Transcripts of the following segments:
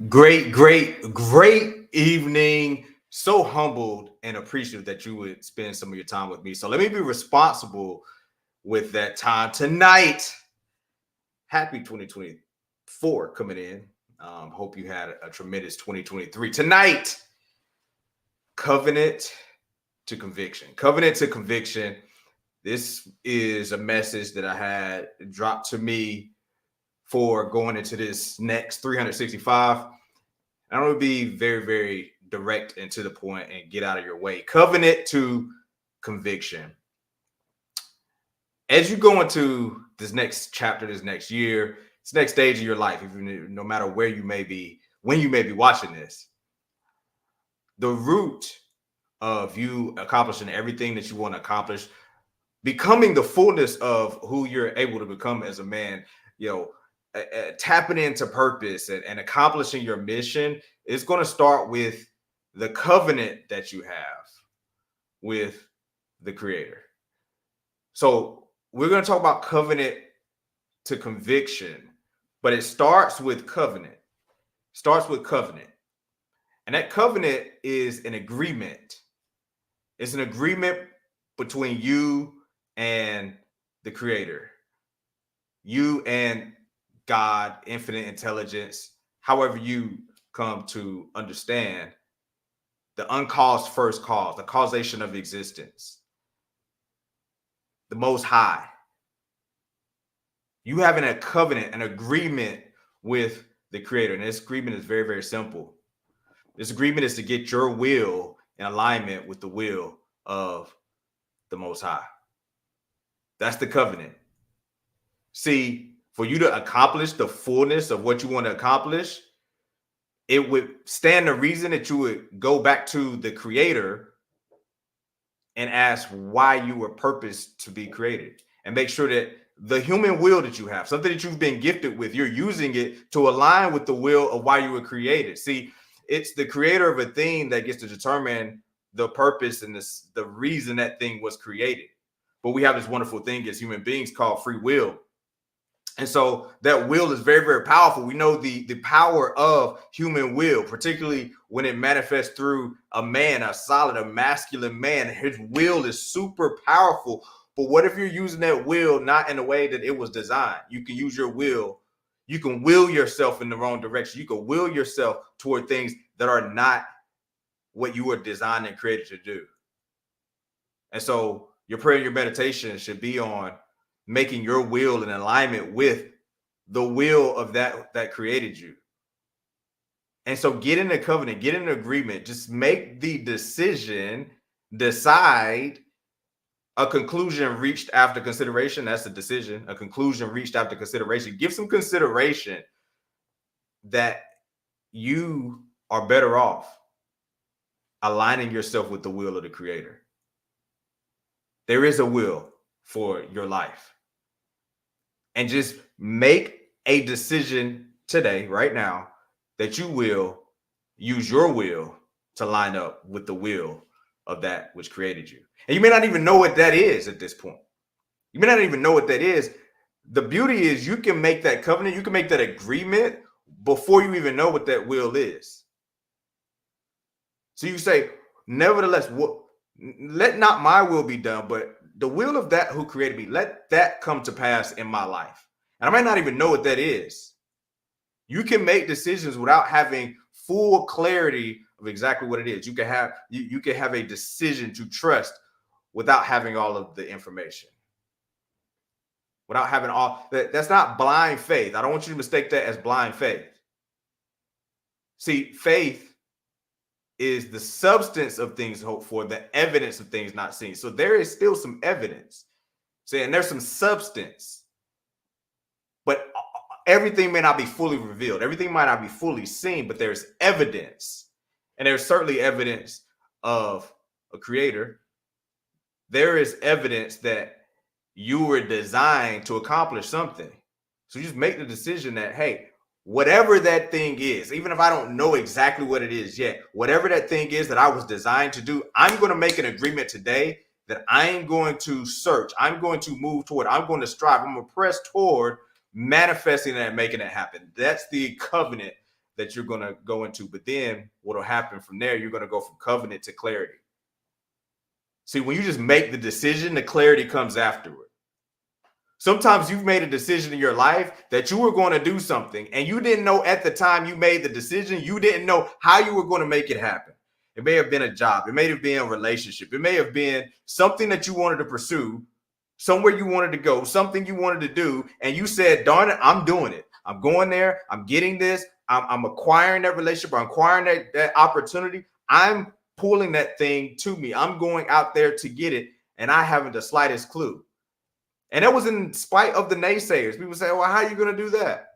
Great evening. So humbled and appreciative that you would spend some of your time with me. So let me be responsible with that time tonight. Happy 2024 coming in. Hope you had a tremendous 2023. Tonight, covenant to conviction. Covenant to conviction. This is a message that I had dropped to me for going into this next 365. I want to be very, very direct and to the point and get out of your way. Covenant to conviction. As you go into this next chapter, this next year, this next stage of your life, even no matter where you may be, when you may be watching this, the root of you accomplishing everything that you want to accomplish, becoming the fullness of who you're able to become as a man, you know, tapping into purpose and accomplishing your mission is going to start with the covenant that you have with the creator. So we're going to talk about covenant to conviction, but it starts with covenant. Starts with covenant. And that covenant is an agreement. It's an agreement between you and the creator. You and God, infinite intelligence, however you come to understand the uncaused first cause, the causation of existence, the most high. You having a covenant, an agreement with the creator. And this agreement is very, very simple. This agreement is to get your will in alignment with the will of the most high. That's the covenant. See, for you to accomplish the fullness of what you want to accomplish, it would stand the reason that you would go back to the creator and ask why you were purposed to be created, and make sure that the human will that you have, something that you've been gifted with, you're using it to align with the will of why you were created. See, it's the creator of a thing that gets to determine the purpose and the reason that thing was created. But we have this wonderful thing as human beings called free will. And so that will is very, very powerful. We know the power of human will, particularly when it manifests through a man, a solid, a masculine man. His will is super powerful. But what if you're using that will not in the way that it was designed? You can use your will. You can will yourself in the wrong direction. You can will yourself toward things that are not what you were designed and created to do. And so your prayer and your meditation should be on making your will in alignment with the will of that created you. And so get in a covenant, get in an agreement, just make the decision, decide. A conclusion reached after consideration, that's a decision. A conclusion reached after consideration. Give some consideration that you are better off aligning yourself with the will of the creator. There is a will for your life. And just make a decision today, right now, that you will use your will to line up with the will of that which created you. And you may not even know what that is at this point. You may not even know what that is. The beauty is you can make that covenant, you can make that agreement before you even know what that will is. So you say, nevertheless, let not my will be done, but the will of that who created me, let that come to pass in my life. And I might not even know what that is. You can make decisions without having full clarity of exactly what it is. You can have a decision to trust without having all of the information. Without having all that's not blind faith. I don't want you to mistake that as blind faith. See, faith is the substance of things hoped for, the evidence of things not seen. So there is still some evidence. See, and there's some substance. But everything may not be fully revealed. Everything might not be fully seen, but there's evidence. And there's certainly evidence of a creator. There is evidence that you were designed to accomplish something. So you just make the decision that, hey, whatever that thing is, even if I don't know exactly what it is yet, whatever that thing is that I was designed to do, I'm going to make an agreement today that I'm going to search. I'm going to move toward. I'm going to strive. I'm going to press toward manifesting that and making it happen. That's the covenant that you're going to go into. But then what will happen from there, you're going to go from covenant to clarity. See, when you just make the decision, the clarity comes afterward. Sometimes you've made a decision in your life that you were going to do something and you didn't know at the time you made the decision, you didn't know how you were going to make it happen. It may have been a job. It may have been a relationship. It may have been something that you wanted to pursue, somewhere you wanted to go, something you wanted to do. And you said, darn it, I'm doing it. I'm going there. I'm getting this. I'm acquiring that relationship. I'm acquiring that opportunity. I'm pulling that thing to me. I'm going out there to get it. And I haven't the slightest clue. And that was in spite of the naysayers. People say, well, how are you going to do that?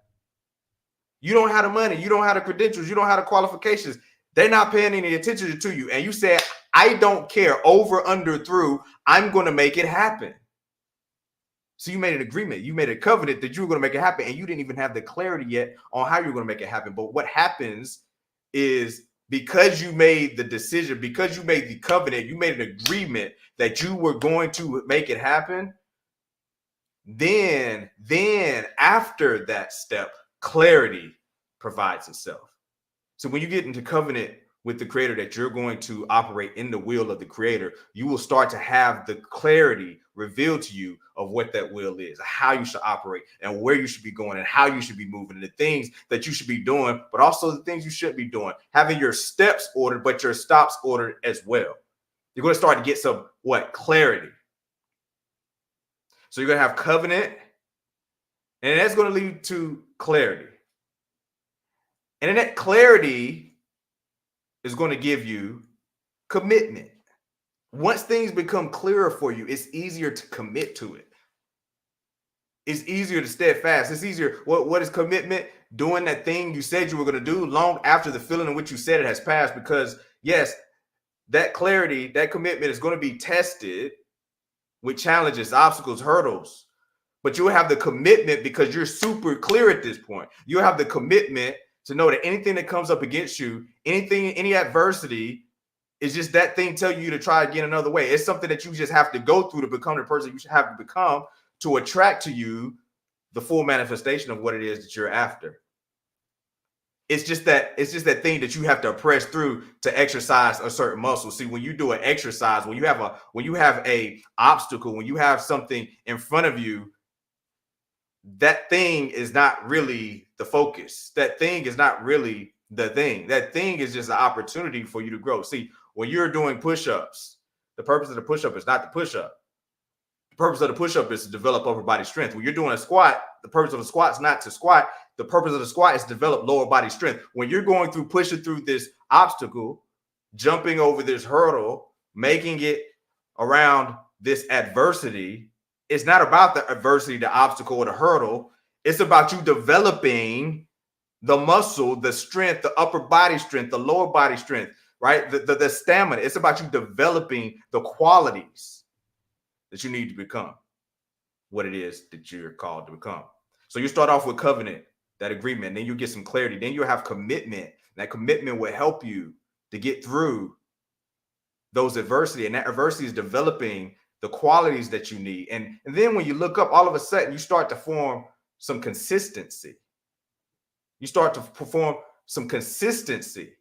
You don't have the money. You don't have the credentials. You don't have the qualifications. They're not paying any attention to you. And you said, I don't care. Over, under, through. I'm going to make it happen. So you made an agreement. You made a covenant that you were going to make it happen. And you didn't even have the clarity yet on how you're going to make it happen. But what happens is because you made the decision, because you made the covenant, you made an agreement that you were going to make it happen. Then after that step, clarity provides itself. So when you get into covenant with the creator that you're going to operate in the will of the creator, you will start to have the clarity revealed to you of what that will is, how you should operate and where you should be going and how you should be moving and the things that you should be doing, but also the things you shouldn't be doing, having your steps ordered, but your stops ordered as well. You're going to start to get some clarity. So you're going to have covenant, and that's going to lead to clarity. And then that clarity is going to give you commitment. Once things become clearer for you, it's easier to commit to it. It's easier to steadfast. It's easier. What is commitment? Doing that thing you said you were going to do long after the feeling in which you said it has passed. Because yes, that clarity, that commitment is going to be tested with challenges, obstacles, hurdles. But you'll have the commitment because you're super clear at this point. You'll have the commitment to know that anything that comes up against you, any adversity, is just that thing telling you to try again another way. It's something that you just have to go through to become the person you should have to become to attract to you the full manifestation of what it is that you're after. It's just that thing that you have to press through to exercise a certain muscle. See, when you do an exercise, when you have a obstacle, when you have something in front of you, that thing is not really the focus. That thing is not really the thing. That thing is just an opportunity for you to grow. See, when you're doing push-ups, the purpose of the push-up is not the push-up. The purpose of the push-up is to develop upper body strength. When you're doing a squat, the purpose of the squat is not to squat. The purpose of the squat is to develop lower body strength. When you're going through, pushing through this obstacle, jumping over this hurdle, making it around this adversity, it's not about the adversity, the obstacle, or the hurdle. It's about you developing the muscle, the strength, the upper body strength, the lower body strength, right? The stamina. It's about you developing the qualities that you need to become what it is that you're called to become. So you start off with covenant, that agreement, then you get some clarity, then you have commitment. That commitment will help you to get through those adversity, and that adversity is developing the qualities that you need. And then when you look up, all of a sudden you start to form some consistency. You start to perform some consistency.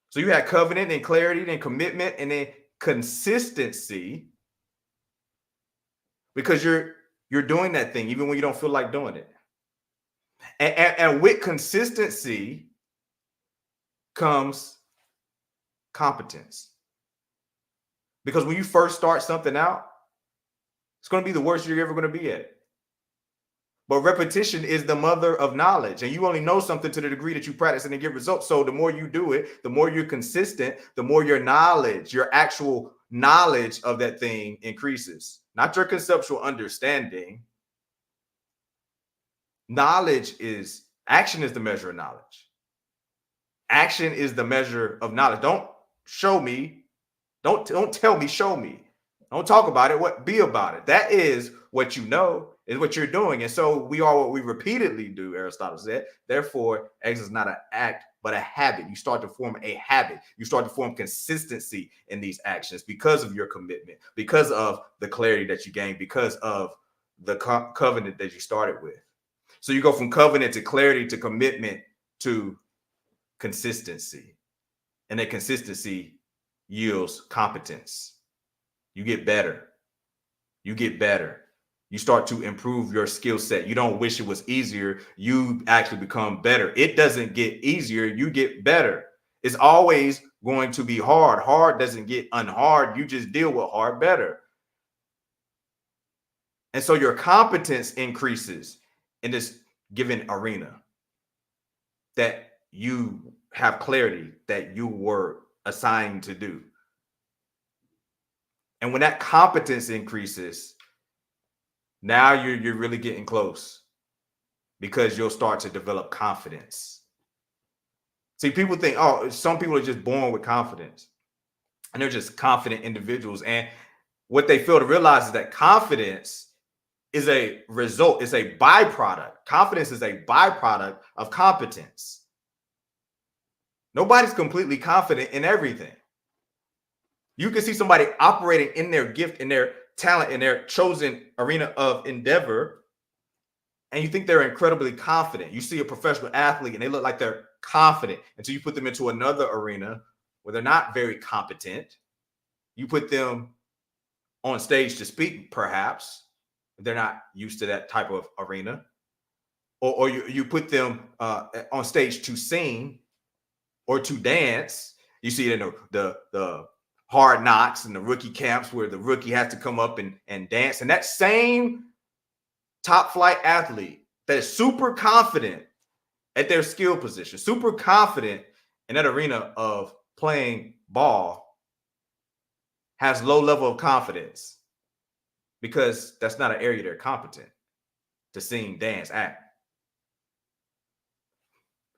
So you had covenant and clarity, then commitment, and then consistency, because you're doing that thing even when you don't feel like doing it. And with consistency comes competence. Because when you first start something out, it's going to be the worst you're ever going to be at. But repetition is the mother of knowledge. And you only know something to the degree that you practice and get results. So the more you do it, the more you're consistent, the more your knowledge, your actual knowledge of that thing increases. Not your conceptual understanding. Action is the measure of knowledge. Action is the measure of knowledge. Don't show me. Don't tell me, show me. Don't talk about it. Be about it. That is what you know, is what you're doing. And so we are what we repeatedly do, Aristotle said. Therefore, X is not an act, but a habit. You start to form a habit. You start to form consistency in these actions because of your commitment, because of the clarity that you gain, because of the covenant that you started with. So you go from covenant to clarity to commitment to consistency. And that consistency yields competence. You get better. You get better. You start to improve your skill set. You don't wish it was easier. You actually become better. It doesn't get easier. You get better. It's always going to be hard. Hard doesn't get unhard. You just deal with hard better. And so your competence increases in this given arena, that you have clarity that you were assigned to do. And when that competence increases, now you're really getting close, because you'll start to develop confidence. See, people think, oh, some people are just born with confidence, and they're just confident individuals. And what they fail to realize is that confidence is a result, is a byproduct. Confidence is a byproduct of competence. Nobody's completely confident in everything. You can see somebody operating in their gift, in their talent, in their chosen arena of endeavor, and you think they're incredibly confident. You see a professional athlete and they look like they're confident until you put them into another arena where they're not very competent. You put them on stage to speak, perhaps. They're not used to that type of arena. Or you put them on stage to sing or to dance. You see it in the Hard Knocks and the rookie camps, where the rookie has to come up and dance. And that same top flight athlete that is super confident at their skill position, super confident in that arena of playing ball, has low level of confidence, because that's not an area they're competent to sing, dance, act.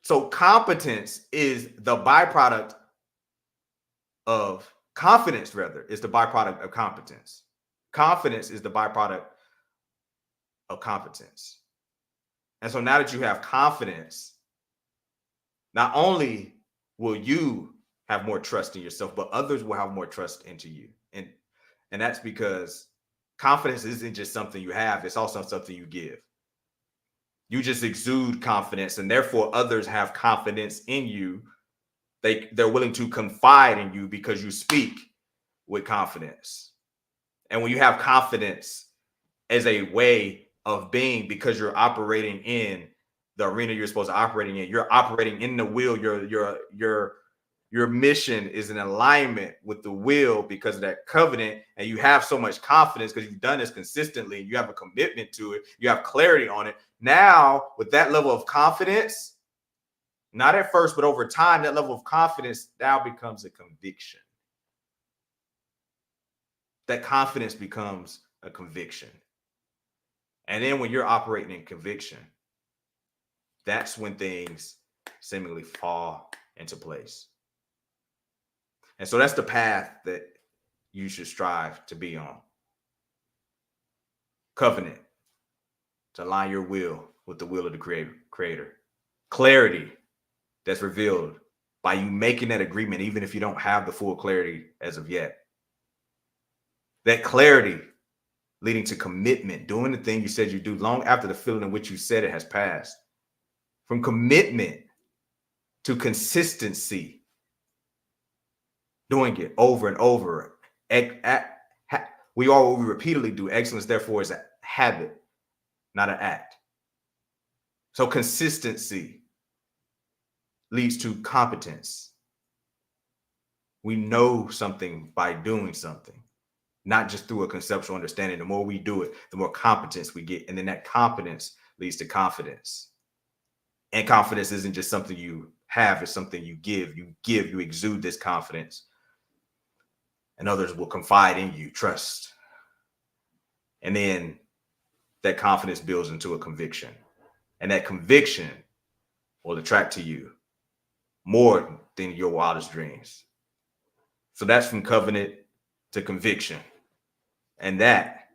So competence is the byproduct of confidence, rather, is the byproduct of competence. Confidence is the byproduct of competence. And so now that you have confidence, not only will you have more trust in yourself, but others will have more trust into you. And that's because confidence isn't just something you have, it's also something you give. You just exude confidence, and therefore others have confidence in you. They're willing to confide in you because you speak with confidence. And when you have confidence as a way of being, because you're operating in the arena you're supposed to operate in, you're operating in the will, your mission is in alignment with the will because of that covenant, and you have so much confidence because you've done this consistently, you have a commitment to it, you have clarity on it. Now, with that level of confidence, not at first, but over time, that level of confidence now becomes a conviction. That confidence becomes a conviction. And then when you're operating in conviction, that's when things seemingly fall into place. And so that's the path that you should strive to be on. Covenant, to align your will with the will of the creator. Clarity, that's revealed by you making that agreement, even if you don't have the full clarity as of yet. That clarity leading to commitment, doing the thing you said you do long after the feeling in which you said it has passed. From commitment to consistency, doing it over and over. We all what we repeatedly do. Excellence, therefore, is a habit, not an act. So consistency leads to competence. We know something by doing something, not just through a conceptual understanding. The more we do it, the more competence we get. And then that competence leads to confidence. And confidence isn't just something you have, it's something you give. You exude this confidence. And others will confide in you, trust. And then that confidence builds into a conviction. And that conviction will attract to you more than your wildest dreams. So that's from covenant to conviction. And that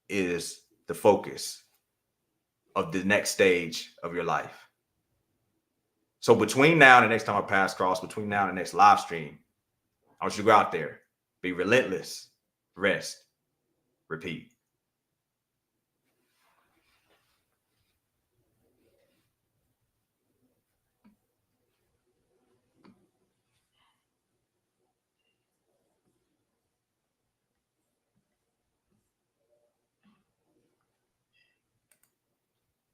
is the focus of the next stage of your life. So between now and the next time our paths cross, between now and the next live stream, I want you to go out there, be relentless, rest, repeat.